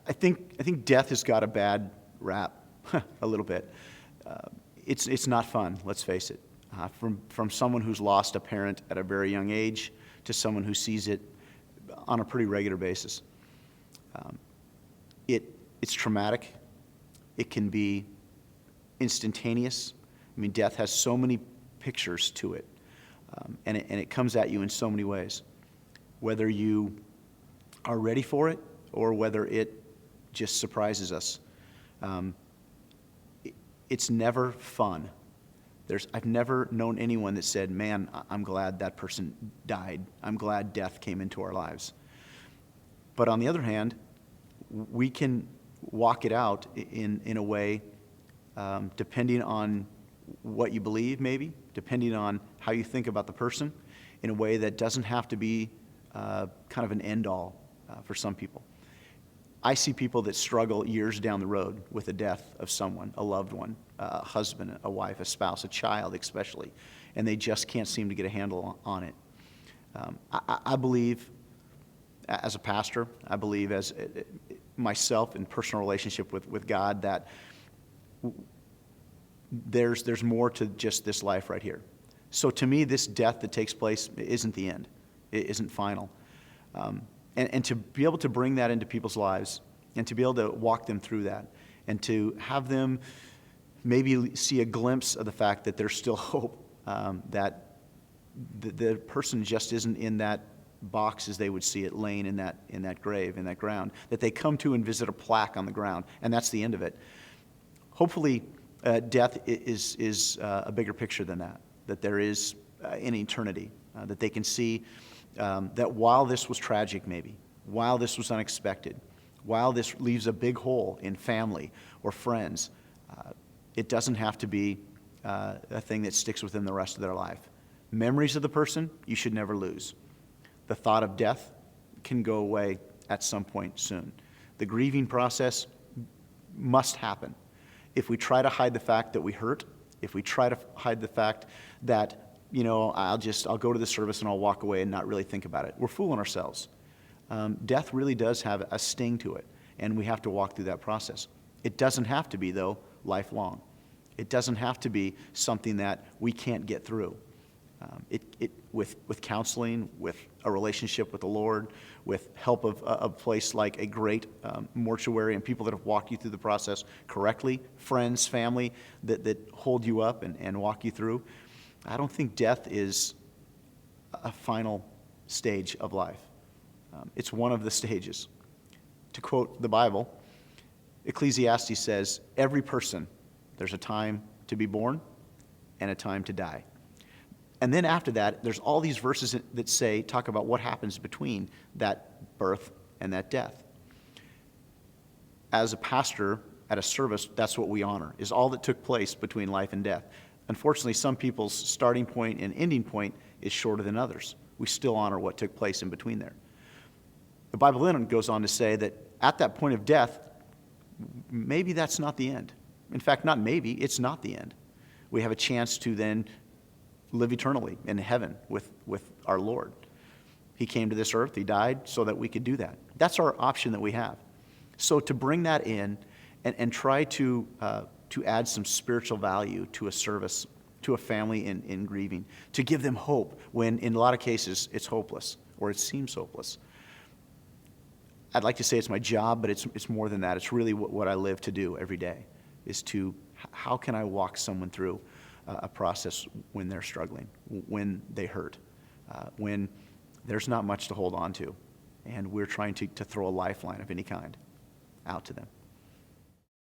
I think death has got a bad rap, a little bit. It's not fun, let's face it. From someone who's lost a parent at a very young age to someone who sees it on a pretty regular basis. It's traumatic. It can be instantaneous. I mean, death has so many pictures to it, and it comes at you in so many ways. Whether you are ready for it or whether it just surprises us. It's never fun. I've never known anyone that said, man, I'm glad that person died. I'm glad death came into our lives. But on the other hand, we can walk it out in a way, depending on what you believe, maybe, depending on how you think about the person, in a way that doesn't have to be kind of an end-all for some people. I see people that struggle years down the road with the death of someone, a loved one, a husband, a wife, a spouse, a child especially, and they just can't seem to get a handle on it. I believe, as a pastor, I believe as myself in personal relationship with God, that there's more to just this life right here. So to me, this death that takes place isn't the end. It isn't final. And to be able to bring that into people's lives and to be able to walk them through that and to have them maybe see a glimpse of the fact that there's still hope, that the person just isn't in that box as they would see it laying in that grave, in that ground, that they come to and visit a plaque on the ground, and that's the end of it. Hopefully, death is a bigger picture than that, that there is an eternity, that they can see that while this was tragic maybe, while this was unexpected, while this leaves a big hole in family or friends, it doesn't have to be a thing that sticks with them the rest of their life. Memories of the person you should never lose. The thought of death can go away at some point soon. The grieving process must happen. If we try to hide the fact that we hurt, if we try to hide the fact that, I'll go to the service and I'll walk away and not really think about it, we're fooling ourselves. Death really does have a sting to it, and we have to walk through that process. It doesn't have to be, though, lifelong. It doesn't have to be something that we can't get through. With counseling, with a relationship with the Lord, with help of a place like a great mortuary and people that have walked you through the process correctly, friends, family that hold you up and walk you through. I don't think death is a final stage of life. It's one of the stages. To quote the Bible, Ecclesiastes says, every person, there's a time to be born and a time to die. And then after that, there's all these verses that talk about what happens between that birth and that death. As a pastor at a service, that's what we honor, is all that took place between life and death. Unfortunately, some people's starting point and ending point is shorter than others. We still honor what took place in between there. The Bible then goes on to say that at that point of death, maybe that's not the end. In fact, not maybe, it's not the end. We have a chance to then live eternally in heaven with our Lord. He came to this earth, he died so that we could do that. That's our option that we have. So to bring that in and try to add some spiritual value to a service, to a family in grieving, to give them hope when in a lot of cases it's hopeless or it seems hopeless. I'd like to say it's my job, but it's more than that. It's really what I live to do every day, is to how can I walk someone through a process when they're struggling, when they hurt, when there's not much to hold on to, and we're trying to throw a lifeline of any kind out to them.